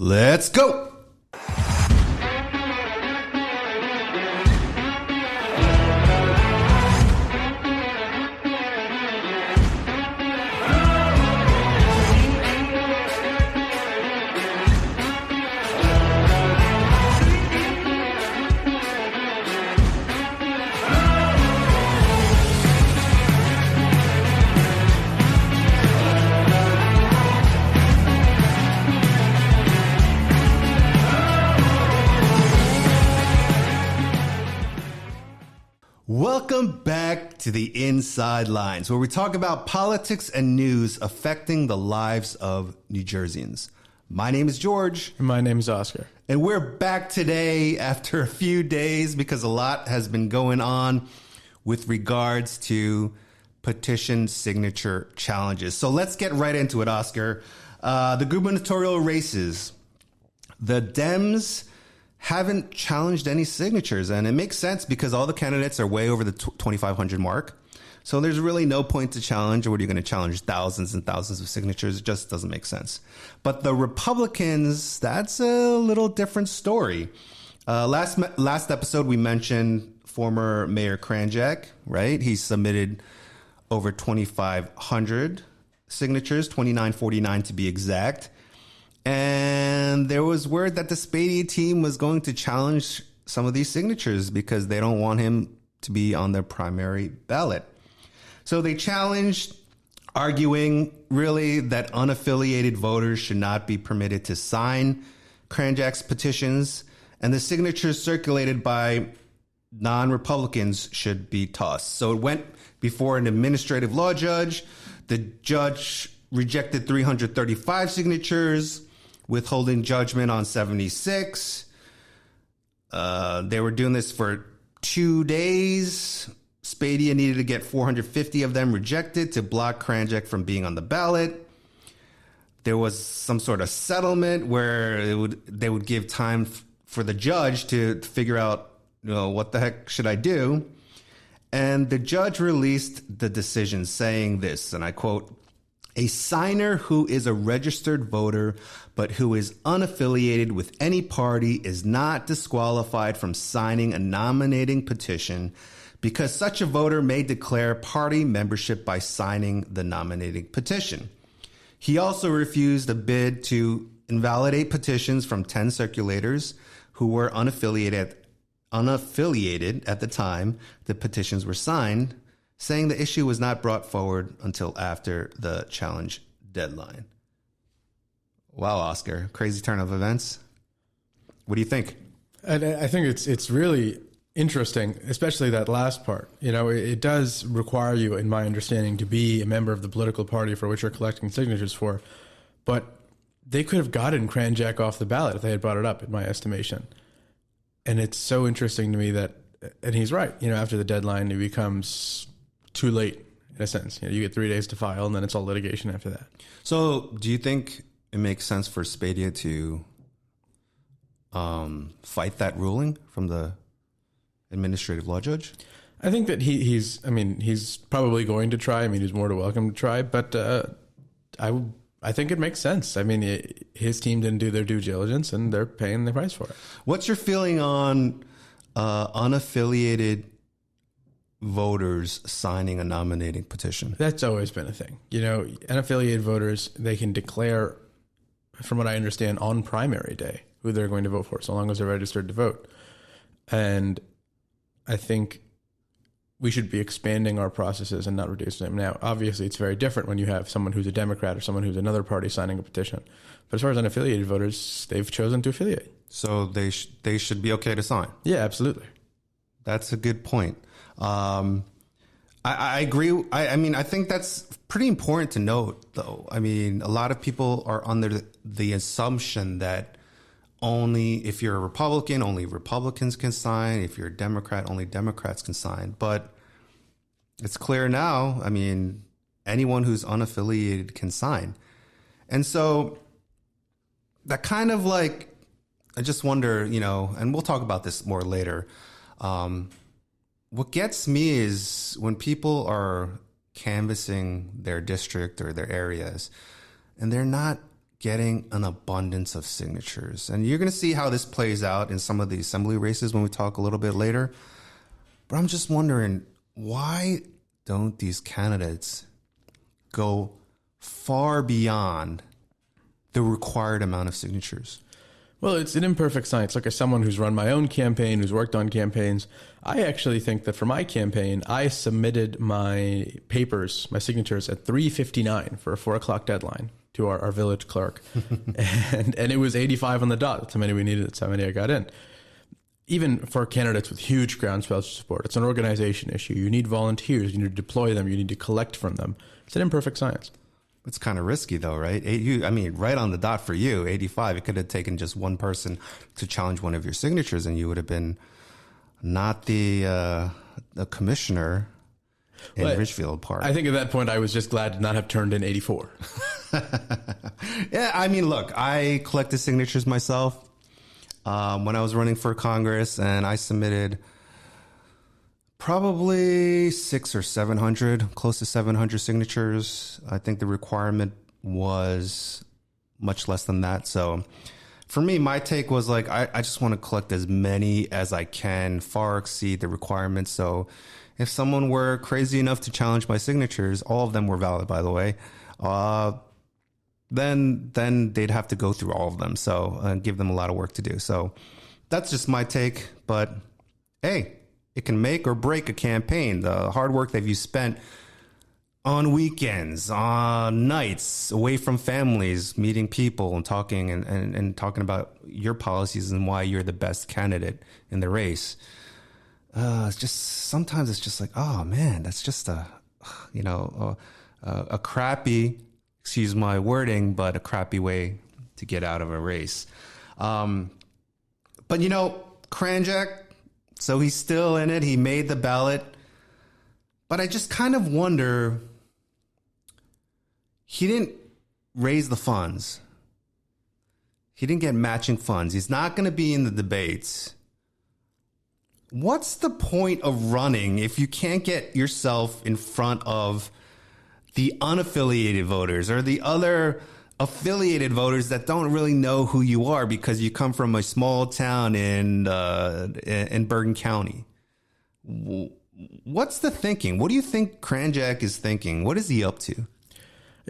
Let's go. Welcome back to the Inside Lines, where we talk about politics and news affecting the lives of New Jerseyans. My name is George. And my name is Oscar. And we're back today after a few days because a lot has been going on with regards to petition signature challenges. So let's get right into it, Oscar. The gubernatorial races. The Dems haven't challenged any signatures, and it makes sense because all the candidates are way over the 2,500 mark. So there's really no point to challenge, or what are you going to challenge thousands and thousands of signatures? It just doesn't make sense. But the Republicans, that's a little different story. Last episode, we mentioned former Mayor Kranjak, right? He submitted over 2,500 signatures, 2,949 to be exact. And there was word that the Spady team was going to challenge some of these signatures because they don't want him to be on their primary ballot. So they challenged, arguing really that unaffiliated voters should not be permitted to sign Kranjak's petitions, and the signatures circulated by non-Republicans should be tossed. So it went before an administrative law judge. The judge rejected 335 signatures, withholding judgment on 76. They were doing this for 2 days. Spady needed to get 450 of them rejected to block Kranjak from being on the ballot. There was some sort of settlement where they would give time for the judge to figure out, what the heck should I do? And the judge released the decision saying this, and I quote, "A signer who is a registered voter but who is unaffiliated with any party is not disqualified from signing a nominating petition because such a voter may declare party membership by signing the nominating petition." He also refused a bid to invalidate petitions from 10 circulators who were unaffiliated at the time the petitions were signed, saying the issue was not brought forward until after the challenge deadline. Wow, Oscar, crazy turn of events. What do you think? I think it's really interesting, especially that last part. It does require you, in my understanding, to be a member of the political party for which you're collecting signatures for. But they could have gotten Kranjak off the ballot if they had brought it up, in my estimation. And it's so interesting to me that, and he's right, after the deadline, it becomes too late, in a sense. You get 3 days to file, and then it's all litigation after that. So do you think it makes sense for Spadia to fight that ruling from the administrative law judge? I think that he's probably going to try. He's more than welcome to try, but I think it makes sense. His team didn't do their due diligence, and they're paying the price for it. What's your feeling on unaffiliated voters signing a nominating petition? That's always been a thing. Unaffiliated voters, they can declare, from what I understand, on primary day who they're going to vote for, so long as they're registered to vote. And I think we should be expanding our processes and not reducing them. Now, obviously, it's very different when you have someone who's a Democrat or someone who's another party signing a petition. But as far as unaffiliated voters, they've chosen to affiliate. So they should be okay to sign? Yeah, absolutely. That's a good point. I agree. I think that's pretty important to note, though. A lot of people are under the assumption that only if you're a Republican, only Republicans can sign. If you're a Democrat, only Democrats can sign. But it's clear now, anyone who's unaffiliated can sign. And so that kind of I just wonder, and we'll talk about this more later. What gets me is when people are canvassing their district or their areas and they're not getting an abundance of signatures. And you're going to see how this plays out in some of the assembly races when we talk a little bit later. But I'm just wondering, why don't these candidates go far beyond the required amount of signatures? Well, it's an imperfect science. Look, as someone who's run my own campaign, who's worked on campaigns, I actually think that for my campaign, I submitted my papers, my signatures at 3:59 for a 4:00 deadline to our village clerk. and it was 85 on the dot. That's how many we needed. That's how many I got in. Even for candidates with huge groundswell support, it's an organization issue. You need volunteers. You need to deploy them. You need to collect from them. It's an imperfect science. It's kind of risky, though, right? Right on the dot for you, 85. It could have taken just one person to challenge one of your signatures, and you would have been not the commissioner in Ridgefield Park. I think at that point, I was just glad to not have turned in 84. Yeah, I mean, look, I collected signatures myself when I was running for Congress, and I submitted probably 600 or 700, close to 700 signatures. I think the requirement was much less than that. So for me, my take was like, I just want to collect as many as I can, far exceed the requirements. So if someone were crazy enough to challenge my signatures, all of them were valid, by the way, then they'd have to go through all of them. So and give them a lot of work to do. So that's just my take. But hey, it can make or break a campaign. The hard work that you spent on weekends, on nights, away from families, meeting people and talking and talking about your policies and why you're the best candidate in the race. It's just sometimes it's just like, oh man, that's just a crappy, excuse my wording, but a crappy way to get out of a race. But Kranjak, so he's still in it. He made the ballot. But I just kind of wonder, he didn't raise the funds. He didn't get matching funds. He's not going to be in the debates. What's the point of running if you can't get yourself in front of the unaffiliated voters or the other affiliated voters that don't really know who you are because you come from a small town in Bergen County? What's the thinking? What do you think Kranjak is thinking? What is he up to?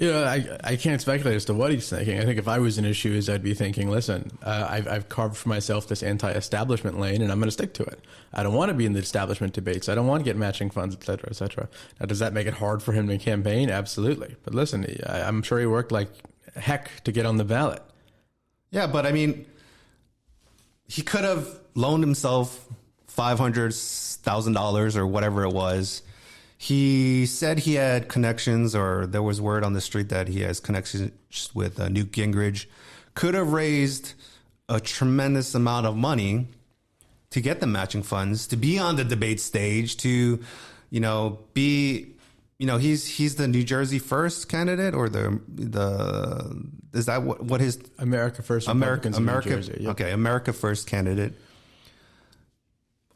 I can't speculate as to what he's thinking. I think if I was in his shoes, I'd be thinking, listen, I've carved for myself this anti-establishment lane, and I'm going to stick to it. I don't want to be in the establishment debates. I don't want to get matching funds, et cetera, et cetera. Now, does that make it hard for him to campaign? Absolutely. But listen, I'm sure he worked like heck to get on the ballot. Yeah, but I mean, he could have loaned himself $500,000 or whatever it was. He said he had connections, or there was word on the street that he has connections with Newt Gingrich. Could have raised a tremendous amount of money to get the matching funds, to be on the debate stage, to, be, he's the New Jersey First candidate, or is that what his America First America New Jersey, yep. Okay, America First candidate.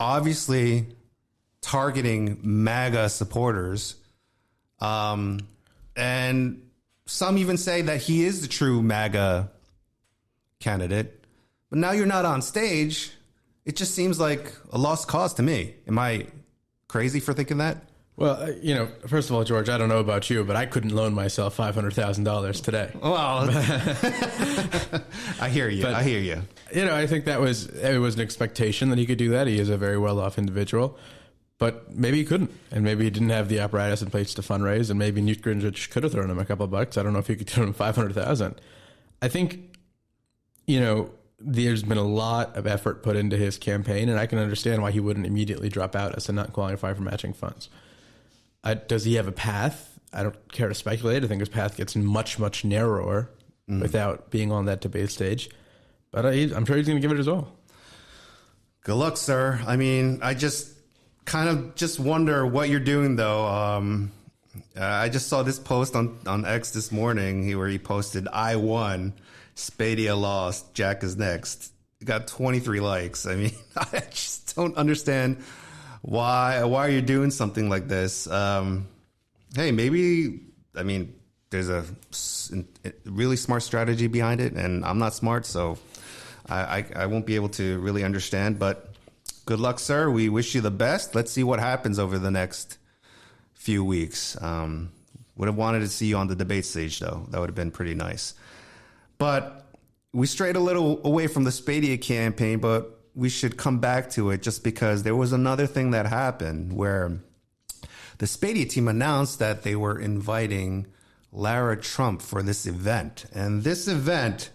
Obviously targeting MAGA supporters. And some even say that he is the true MAGA candidate. But now you're not on stage. It just seems like a lost cause to me. Am I crazy for thinking that? Well, first of all, George, I don't know about you, but I couldn't loan myself $500,000 today. Well, I hear you. I hear you. I think it was an expectation that he could do that. He is a very well-off individual, but maybe he couldn't, and maybe he didn't have the apparatus in place to fundraise, and maybe Newt Gingrich could have thrown him a couple of bucks. I don't know if he could throw him $500,000. I think, there's been a lot of effort put into his campaign, and I can understand why he wouldn't immediately drop out as to not qualify for matching funds. Does he have a path? I don't care to speculate. I think his path gets much, much narrower without being on that debate stage. But I'm sure he's going to give it his all. Good luck, sir. I mean, I just kind of just wonder what you're doing, though. I just saw this post on X this morning where he posted, "I won, Spadia lost, Jack is next." It got 23 likes. I mean, I just don't understand why are you doing something like this? Hey, maybe, this there's a really smart strategy behind it, and I'm not smart, so I won't be able to really understand. But good luck, sir. We wish you the best. Let's see what happens over the next few weeks. Would have wanted to see you on the debate stage, though. That would have been pretty nice. But we strayed a little away from the Spadia campaign, but we should come back to it just because there was another thing that happened where the Spadia team announced that they were inviting Lara Trump for this event. And this event,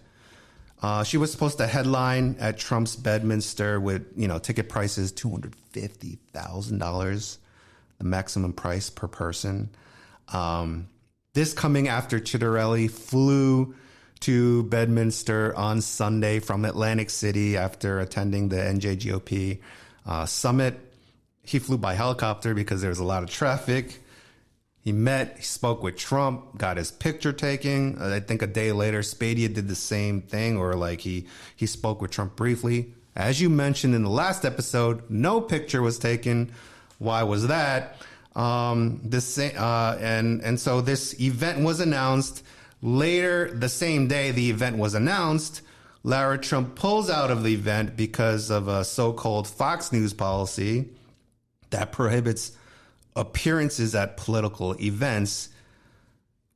she was supposed to headline at Trump's Bedminster with, ticket prices $250,000, the maximum price per person. This coming after Chitterelli flew to Bedminster on Sunday from Atlantic City after attending the NJGOP summit. He flew by helicopter because there was a lot of traffic. He spoke with Trump, got his picture taken. I think a day later, Spadia did the same thing, or like he spoke with Trump briefly. As you mentioned in the last episode, no picture was taken. Why was that? And so this event was announced. Later, the same day the event was announced, Lara Trump pulls out of the event because of a so-called Fox News policy that prohibits appearances at political events.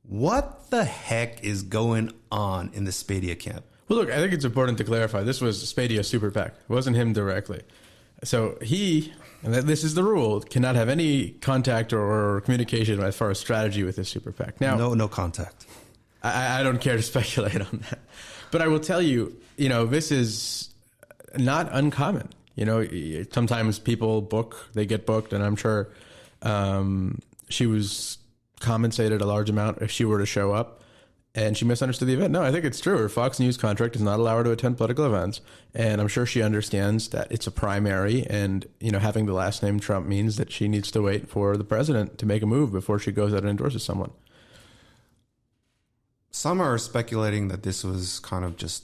What the heck is going on in the Spadia camp? Well, look, I think it's important to clarify. This was Spadia's super PAC. It wasn't him directly. So he, and this is the rule, cannot have any contact or communication as far as strategy with his super PAC. Now, no contact. I don't care to speculate on that. But I will tell you, this is not uncommon. Sometimes people they get booked, and I'm sure she was compensated a large amount if she were to show up, and she misunderstood the event. No, I think it's true. Her Fox News contract does not allow her to attend political events, and I'm sure she understands that it's a primary, and having the last name Trump means that she needs to wait for the president to make a move before she goes out and endorses someone. Some are speculating that this was kind of just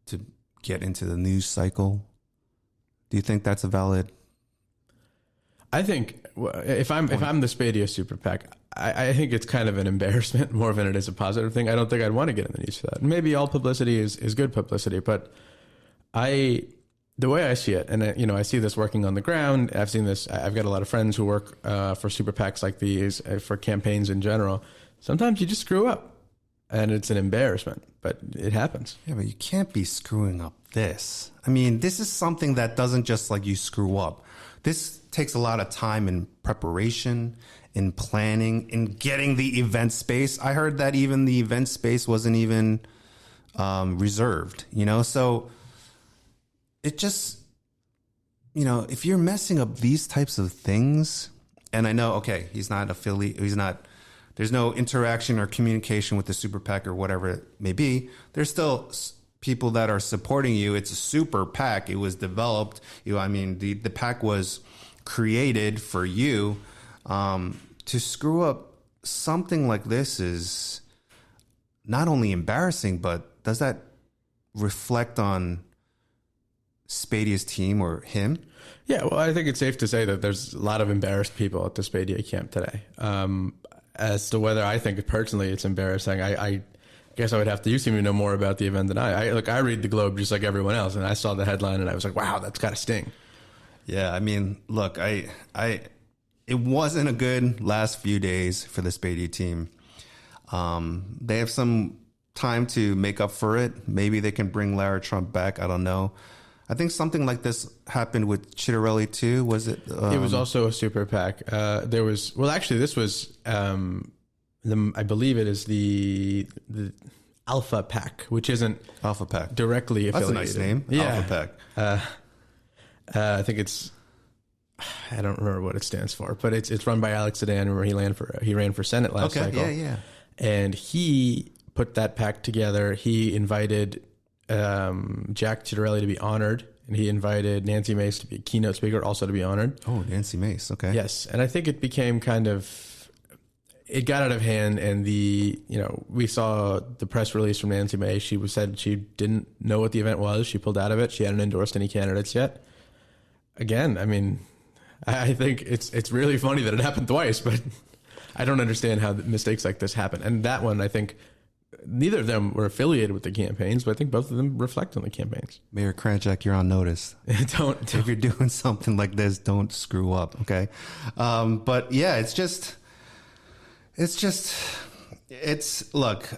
to get into the news cycle. Do you think that's a valid? I think if I'm the Spadia super PAC, I think it's kind of an embarrassment more than it is a positive thing. I don't think I'd want to get in the news for that. Maybe all publicity is good publicity, but the way I see it, and I see this working on the ground. I've seen this. I've got a lot of friends who work for super PACs like these, for campaigns in general. Sometimes you just screw up, and it's an embarrassment, but it happens. Yeah, but you can't be screwing up this. I mean, this is something that doesn't just like you screw up. This takes a lot of time in preparation, in planning, in getting the event space. I heard that even the event space wasn't even reserved, so it just, if you're messing up these types of things, and I know, okay, he's not affiliate, there's no interaction or communication with the super PAC or whatever it may be. There's still people that are supporting you. It's a super PAC. It was developed. The PAC was created for you. To screw up something like this is not only embarrassing, but does that reflect on Spadia's team or him? Yeah, well, I think it's safe to say that there's a lot of embarrassed people at the Spadia camp today. As to whether I think personally it's embarrassing, I guess I would have to. You seem to know more about the event than I. I read the Globe just like everyone else, and I saw the headline and I was like, wow, that's got to sting. Yeah, I mean, look, it wasn't a good last few days for the Spadia team. They have some time to make up for it. Maybe they can bring Lara Trump back. I don't know. I think something like this happened with Chitterelli too. Was it? It was also a super PAC. This was, I believe it is the Alpha PAC, which isn't Alpha PAC directly affiliated. That's a nice name. Yeah. Alpha PAC. I think I don't remember what it stands for, but it's run by Alex Sedan, where he ran for Senate last cycle. Yeah. And he put that PAC together. He invited Jack Chitterelli to be honored, and he invited Nancy Mace to be a keynote speaker, also to be honored. Oh, Nancy Mace. Okay. Yes. And I think it became it got out of hand, and we saw the press release from Nancy Mace. She said she didn't know what the event was. She pulled out of it. She hadn't endorsed any candidates yet. Again, I mean, I think it's really funny that it happened twice, but I don't understand how mistakes like this happen. And that one, I think, neither of them were affiliated with the campaigns, but I think both of them reflect on the campaigns. Mayor Kranjak, you're on notice. Don't. If you're doing something like this, don't screw up, okay? But yeah, look,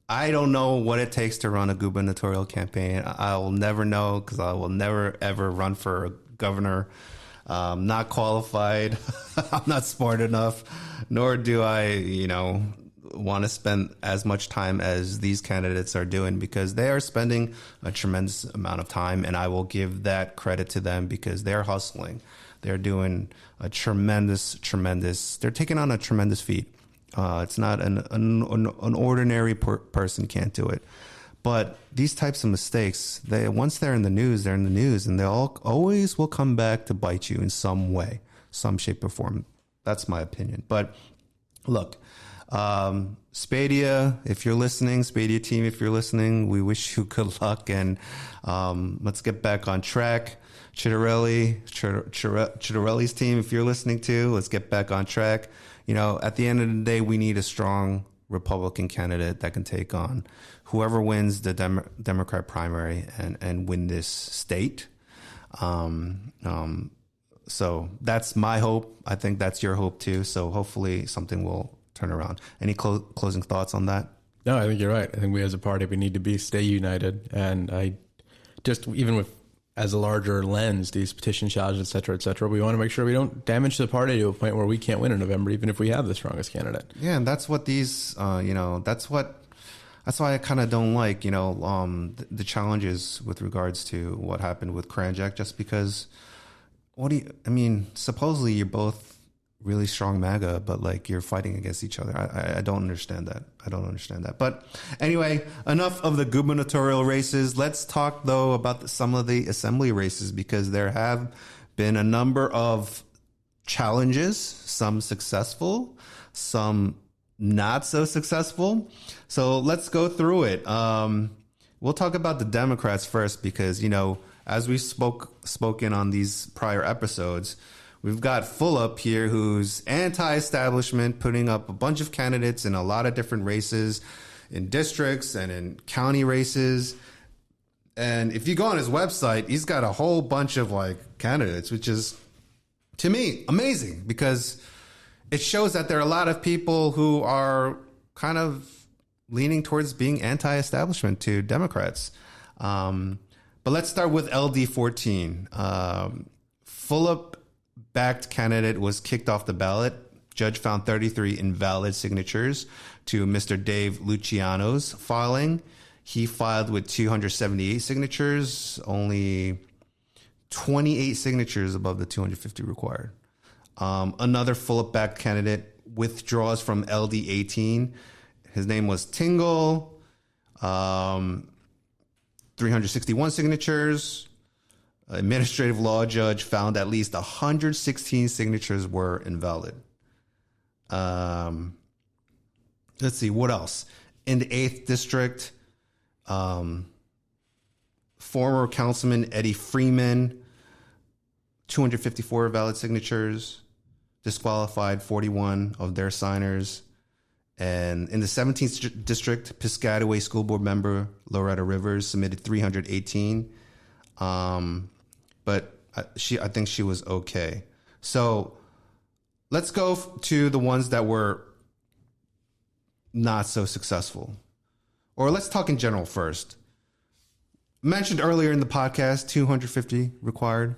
I don't know what it takes to run a gubernatorial campaign. I will never know because I will never, ever run for a governor. Not qualified. I'm not smart enough, nor do I, want to spend as much time as these candidates are doing, because they are spending a tremendous amount of time, and I will give that credit to them because they're hustling. They're doing a tremendous, they're taking on a tremendous feat. It's not an ordinary person can't do it. But these types of mistakes, once they're in the news, and they always will come back to bite you in some way, some shape or form. That's my opinion. But look, Spadia, if you're listening, Spadia team, if you're listening, we wish you good luck, and let's get back on track. Chittarelli's team, if you're listening to, let's get back on track. At the end of the day, we need a strong Republican candidate that can take on whoever wins the Democrat primary and win this state. So that's my hope. I think that's your hope too. So hopefully something will turn around. Any closing thoughts on that? No, I think you're right. I think we as a party, we need to stay united. And even with, as a larger lens, these petition challenges, et cetera, we want to make sure we don't damage the party to a point where we can't win in November, even if we have the strongest candidate. Yeah, and that's what these, that's why I kind of don't like, the challenges with regards to what happened with Kranjak, just because, supposedly you're both really strong MAGA, but like you're fighting against each other. I don't understand that. But anyway, enough of the gubernatorial races. Let's talk though about some of the assembly races, because there have been a number of challenges, some successful, some not so successful. So let's go through it. We'll talk about the Democrats first, because, as we spoken on these prior episodes, we've got Fulop here, who's anti-establishment, putting up a bunch of candidates in a lot of different races, in districts and in county races. And if you go on his website, he's got a whole bunch of candidates, which is, to me, amazing, because it shows that there are a lot of people who are kind of leaning towards being anti-establishment to Democrats. But let's start with LD14. Fulop backed candidate was kicked off the ballot. Judge found 33 invalid signatures to Mr. Dave Luciano's filing. He filed with 278 signatures, only 28 signatures above the 250 required. Another Fulop backed candidate withdraws from LD18. His name was Tingle. 361 signatures. Administrative law judge found at least 116 signatures were invalid. Let's see, what else? In the 8th district, former councilman Eddie Freeman, 254 valid signatures, disqualified 41 of their signers. And in the 17th district, Piscataway school board member Loretta Rivers submitted 318. But I think she was okay. So let's go to the ones that were not so successful. Or let's talk in general first. Mentioned earlier in the podcast, 250 required.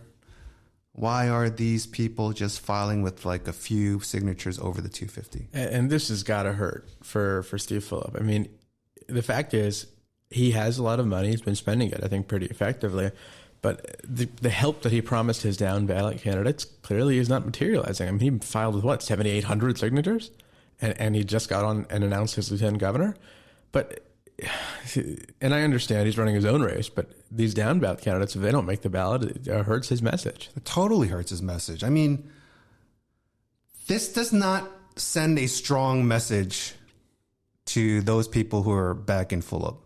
Why are these people just filing with a few signatures over the 250? And this has got to hurt for Steve Fulop. I mean, the fact is, he has a lot of money. He's been spending it, I think, pretty effectively. But the help that he promised his down ballot candidates clearly is not materializing. I mean, he filed with 7,800 signatures, and he just got on and announced his lieutenant governor. But, and I understand he's running his own race, but these down ballot candidates, if they don't make the ballot, it hurts his message. It totally hurts his message. I mean, this does not send a strong message to those people who are backing Fulop.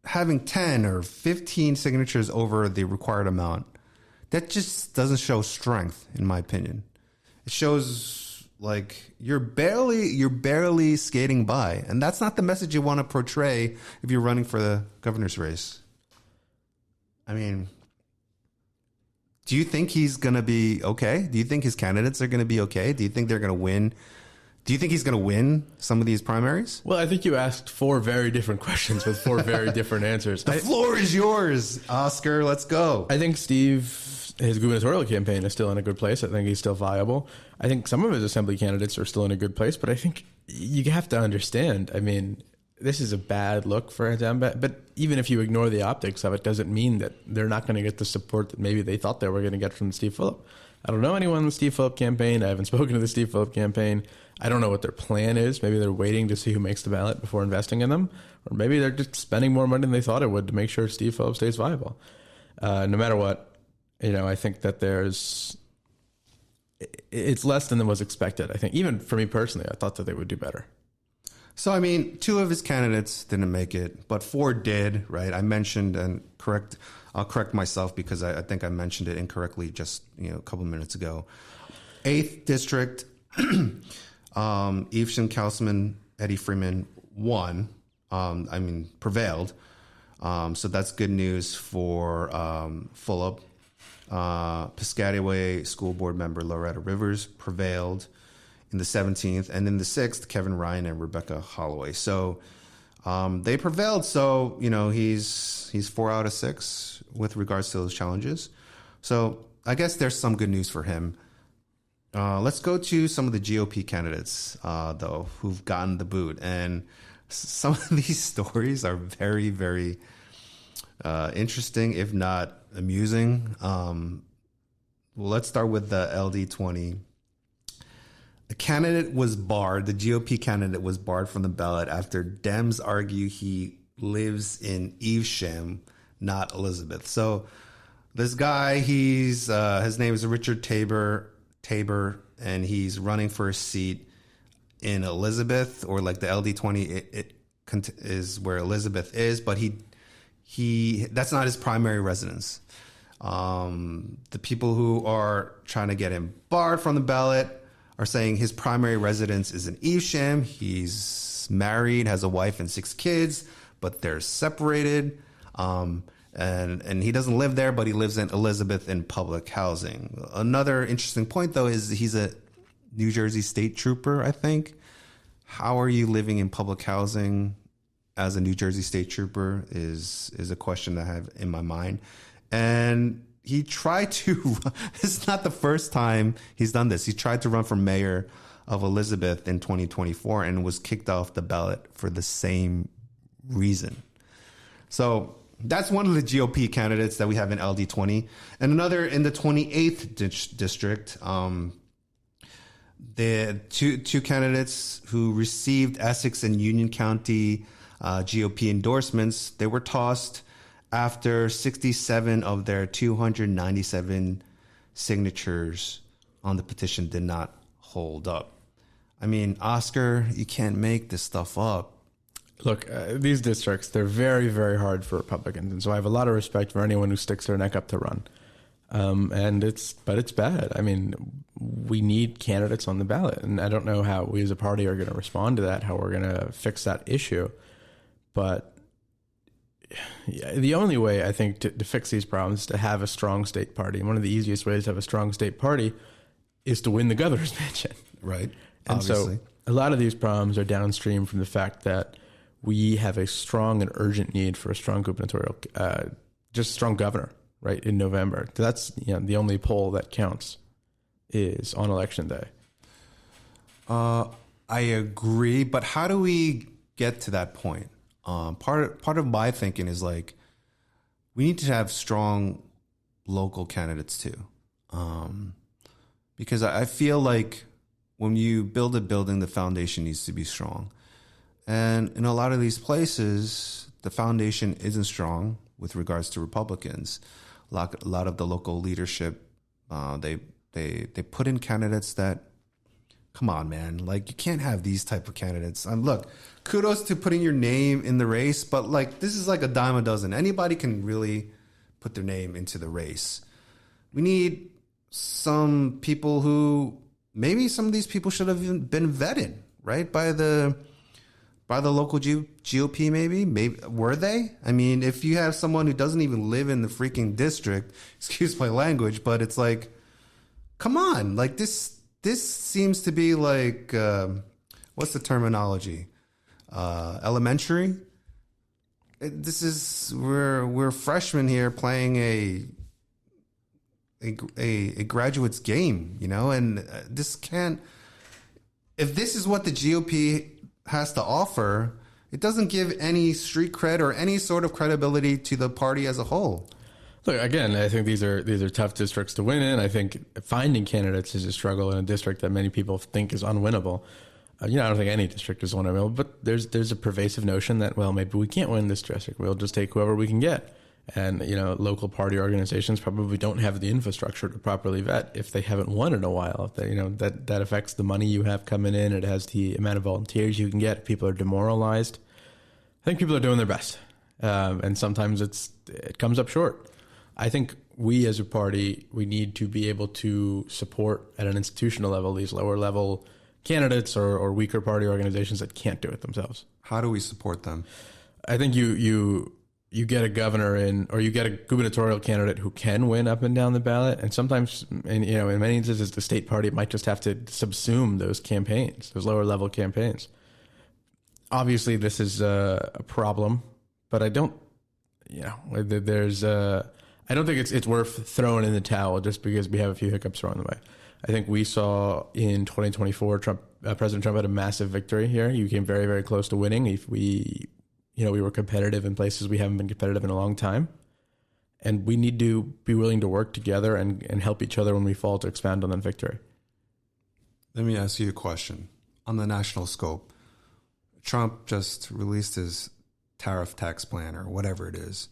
Having 10 or 15 signatures over the required amount, that just doesn't show strength, in my opinion. it shows like you're barely skating by, and that's not the message you want to portray if you're running for the governor's race. I mean, do you think he's going to be okay? Do you think his candidates are going to be okay? Do you think they're going to win? Do you think he's going to win some of these primaries? Well, I think you asked 4 very different questions with 4 very different answers. The floor is yours, Oscar. Let's go. I think Steve, his gubernatorial campaign is still in a good place. I think he's still viable. I think some of his assembly candidates are still in a good place, but I think you have to understand, I mean, this is a bad look for him, but even if you ignore the optics of it, doesn't mean that they're not going to get the support that maybe they thought they were going to get from Steve Phillip. I don't know anyone in the Steve Phillip campaign. I haven't spoken to the Steve Phillip campaign. I don't know what their plan is. Maybe they're waiting to see who makes the ballot before investing in them, or maybe they're just spending more money than they thought it would to make sure Steve Phillip stays viable. No matter what, I think that it's less than was expected. I think even for me personally, I thought that they would do better. So, I mean, 2 of his candidates didn't make it, but 4 did, right? I mentioned I'll correct myself because I think I mentioned it incorrectly just, a couple of minutes ago. 8th district, Evesham, Councilman Eddie Freeman won, prevailed. So that's good news for Fulop. Piscataway School Board member Loretta Rivers prevailed in the 17th, and in the 6th, Kevin Ryan and Rebecca Holloway. So they prevailed. So, he's 4 out of 6 with regards to those challenges. So I guess there's some good news for him. Let's go to some of the GOP candidates, though, who've gotten the boot. And some of these stories are very, very interesting, if not amusing. Well, let's start with the LD20. The candidate was barred. The GOP candidate was barred from the ballot after Dems argue he lives in Evesham, not Elizabeth. So this guy, his name is Richard Tabor, and he's running for a seat in Elizabeth, or like the LD20 it is where Elizabeth is, but he that's not his primary residence. The people who are trying to get him barred from the ballot are saying his primary residence is in Evesham. He's married, has a wife and 6 kids, but they're separated. And he doesn't live there, but he lives in Elizabeth in public housing. Another interesting point, though, is he's a New Jersey state trooper, I think. How are you living in public housing as a New Jersey state trooper is a question that I have in my mind. And he tried to, it's not the first time he's done this. He tried to run for mayor of Elizabeth in 2024 and was kicked off the ballot for the same reason. So that's one of the GOP candidates that we have in LD20. And another in the 28th district, the two candidates who received Essex and Union County GOP endorsements, they were tossed after 67 of their 297 signatures on the petition did not hold up. I mean, Oscar, you can't make this stuff up. Look, these districts, they're very, very hard for Republicans. And so I have a lot of respect for anyone who sticks their neck up to run. But it's bad. I mean, we need candidates on the ballot. And I don't know how we as a party are going to respond to that, how we're going to fix that issue. But the only way, I think, to fix these problems is to have a strong state party. And one of the easiest ways to have a strong state party is to win the governor's mansion. Right. And Obviously. so a lot of these problems are downstream from the fact that we have a strong and urgent need for a strong gubernatorial, just strong governor, right, in November. That's the only poll that counts is on election day. I agree, but how do we get to that point? Part of my thinking is like we need to have strong local candidates too, because I feel like when you build a building, the foundation needs to be strong. And in a lot of these places, the foundation isn't strong with regards to Republicans. A lot of the local leadership, they put in candidates that, come on, man, like you can't have these type of candidates. Look, kudos to putting your name in the race, but like this is like a dime a dozen. Anybody can really put their name into the race. We need some people who maybe some of these people should have even been vetted, right, by the local GOP. Maybe were they? I mean, if you have someone who doesn't even live in the freaking district, excuse my language, but it's like, come on, like this seems to be like, what's the terminology? Elementary. This is we're freshmen here playing a graduate's game, you know, and this can't. If this is what the GOP has to offer, it doesn't give any street cred or any sort of credibility to the party as a whole. Look, again, I think these are tough districts to win in. I think finding candidates is a struggle in a district that many people think is unwinnable. I don't think any district is winnable, but there's a pervasive notion that, well, maybe we can't win this district. We'll just take whoever we can get. And, local party organizations probably don't have the infrastructure to properly vet if they haven't won in a while. That affects the money you have coming in. It has the amount of volunteers you can get. People are demoralized. I think people are doing their best. And sometimes it comes up short. I think we as a party, we need to be able to support at an institutional level these lower level candidates or weaker party organizations that can't do it themselves. How do we support them? I think you get a governor or you get a gubernatorial candidate who can win up and down the ballot. And sometimes, in many instances, the state party might just have to subsume those campaigns, those lower level campaigns. Obviously, this is a problem, but I don't, I don't think it's worth throwing in the towel just because we have a few hiccups along the way. I think we saw in 2024, President Trump had a massive victory here. He came very, very close to winning. If we were competitive in places we haven't been competitive in a long time. And we need to be willing to work together and help each other when we fall to expand on that victory. Let me ask you a question. On the national scope, Trump just released his tariff tax plan or whatever it is.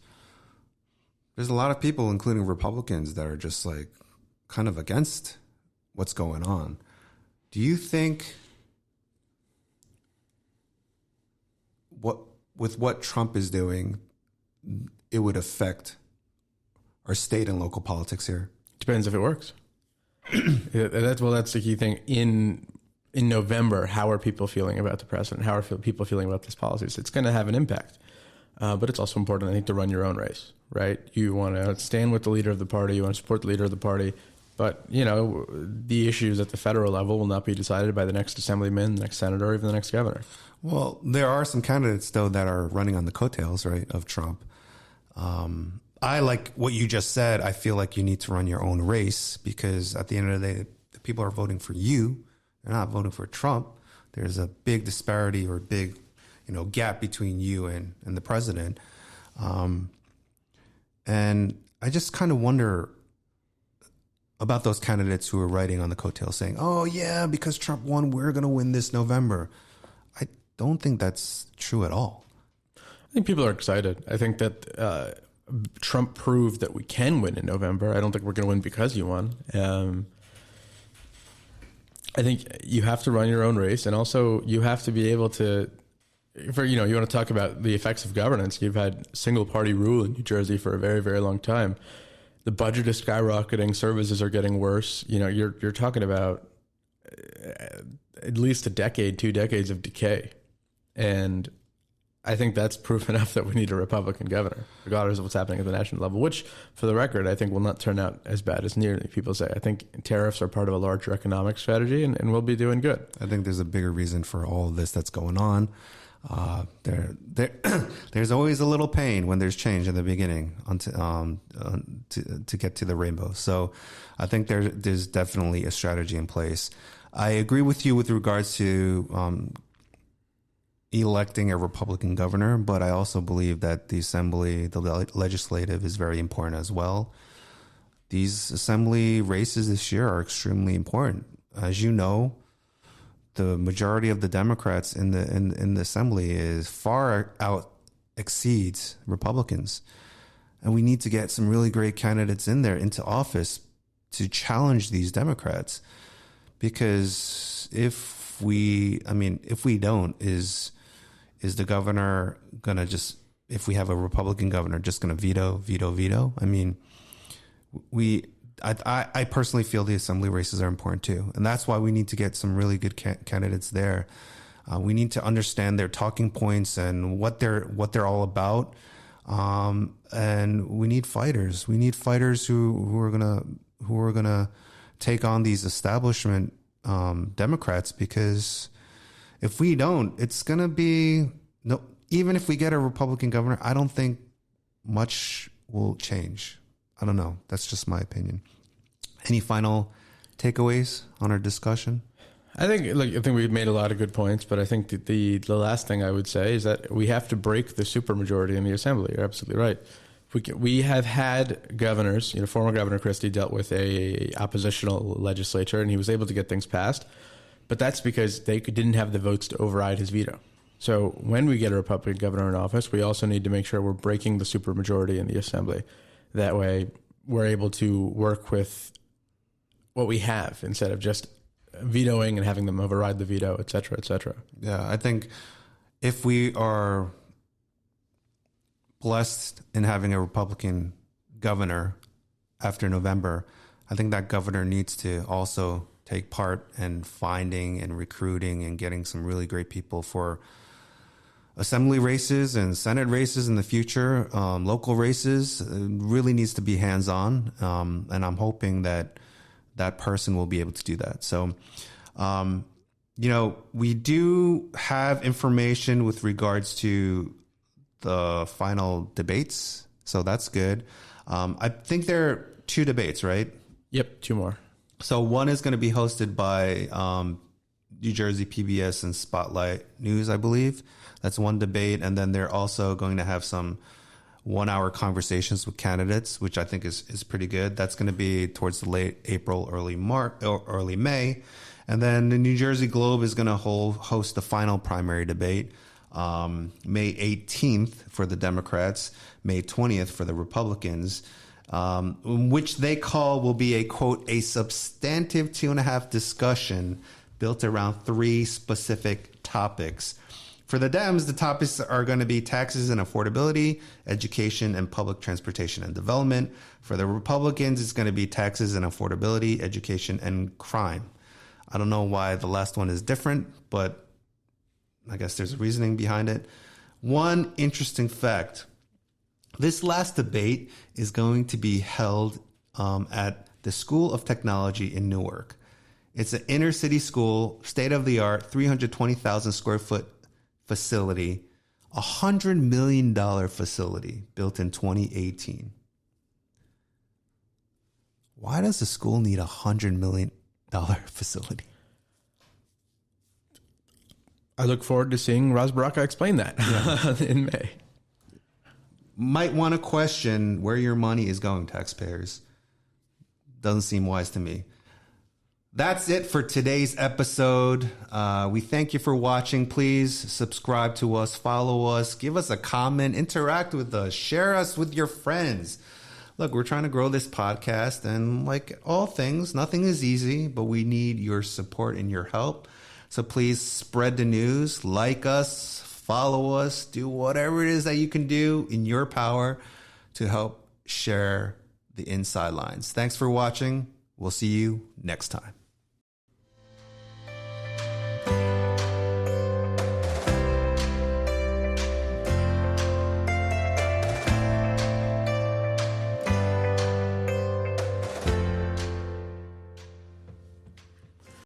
There's a lot of people, including Republicans, that are just like kind of against what's going on. Do you think with what Trump is doing, it would affect our state and local politics here? Depends if it works. That's the key thing. In November, how are people feeling about the president? How are people feeling about these policies? It's going to have an impact. But it's also important, I think, to run your own race, right? You want to stand with the leader of the party. You want to support the leader of the party. But, the issues at the federal level will not be decided by the next assemblyman, the next senator, or even the next governor. Well, there are some candidates, though, that are running on the coattails, right, of Trump. I like what you just said. I feel like you need to run your own race because at the end of the day, the people are voting for you. They're not voting for Trump. There's a big disparity or big, gap between you and the president. And I just kind of wonder about those candidates who are writing on the coattails saying, oh, yeah, because Trump won, we're going to win this November. I don't think that's true at all. I think people are excited. I think that Trump proved that we can win in November. I don't think we're going to win because you won. I think you have to run your own race, and also you have to be able to, you want to talk about the effects of governance. You've had single party rule in New Jersey for a very, very long time. The budget is skyrocketing. Services are getting worse. You're talking about at least a decade, 2 decades of decay. And I think that's proof enough that we need a Republican governor, regardless of what's happening at the national level, which, for the record, I think will not turn out as bad as nearly people say. I think tariffs are part of a larger economic strategy, and we'll be doing good. I think there's a bigger reason for all of this that's going on. There's always a little pain when there's change in the beginning to get to the rainbow. So I think there's definitely a strategy in place. I agree with you with regards to electing a Republican governor, but I also believe that the assembly, the legislative is very important as well. These assembly races this year are extremely important. As you know, the majority of the Democrats in the assembly is far out exceeds Republicans. And we need to get some really great candidates in there into office to challenge these Democrats. Because if we don't, is the governor going to if we have a Republican governor, just going to veto? I mean, I personally feel the assembly races are important too. And that's why we need to get some really good candidates there. We need to understand their talking points and what they're all about. And we need fighters. We need fighters who are gonna take on these establishment Democrats, because if we don't, it's gonna be no. Even if we get a Republican governor, I don't think much will change. I don't know. That's just my opinion. Any final takeaways on our discussion? I think we've made a lot of good points, but I think that the last thing I would say is that we have to break the supermajority in the assembly. You're absolutely right. We have had governors. Former Governor Christie dealt with a oppositional legislature, and he was able to get things passed. But that's because they didn't have the votes to override his veto. So when we get a Republican governor in office, we also need to make sure we're breaking the supermajority in the assembly. That way, we're able to work with what we have instead of just vetoing and having them override the veto, et cetera, et cetera. Yeah, I think if we are blessed in having a Republican governor after November, I think that governor needs to also take part in finding and recruiting and getting some really great people for assembly races and Senate races in the future, local races. Really needs to be hands-on. And I'm hoping that that person will be able to do that. So, we do have information with regards to the final debates. So that's good. I think there are 2 debates, right? Yep, 2 more. So one is going to be hosted by New Jersey PBS and Spotlight News, I believe. That's one debate. And then they're also going to have some 1-hour conversations with candidates, which I think is pretty good. That's going to be towards the late April, early May. And then the New Jersey Globe is going to host the final primary debate, May 18th for the Democrats, May 20th for the Republicans, which they call will be a, quote, a substantive 2.5 discussion built around 3 specific topics. For the Dems, the topics are going to be taxes and affordability, education, and public transportation and development. For the Republicans, it's going to be taxes and affordability, education, and crime. I don't know why the last one is different, but I guess there's a reasoning behind it. One interesting fact, this last debate is going to be held at the School of Technology in Newark. It's an inner city school, state-of-the-art, 320,000 square foot facility, $100 million facility built in 2018. Why does the school need $100 million facility? I look forward to seeing Ras Baraka explain that in May. Might want to question where your money is going, taxpayers. Doesn't seem wise to me. That's it for today's episode. We thank you for watching. Please subscribe to us, follow us, give us a comment, interact with us, share us with your friends. Look, we're trying to grow this podcast, and like all things, nothing is easy, but we need your support and your help. So please spread the news, like us, follow us, do whatever it is that you can do in your power to help share the inside lines. Thanks for watching. We'll see you next time.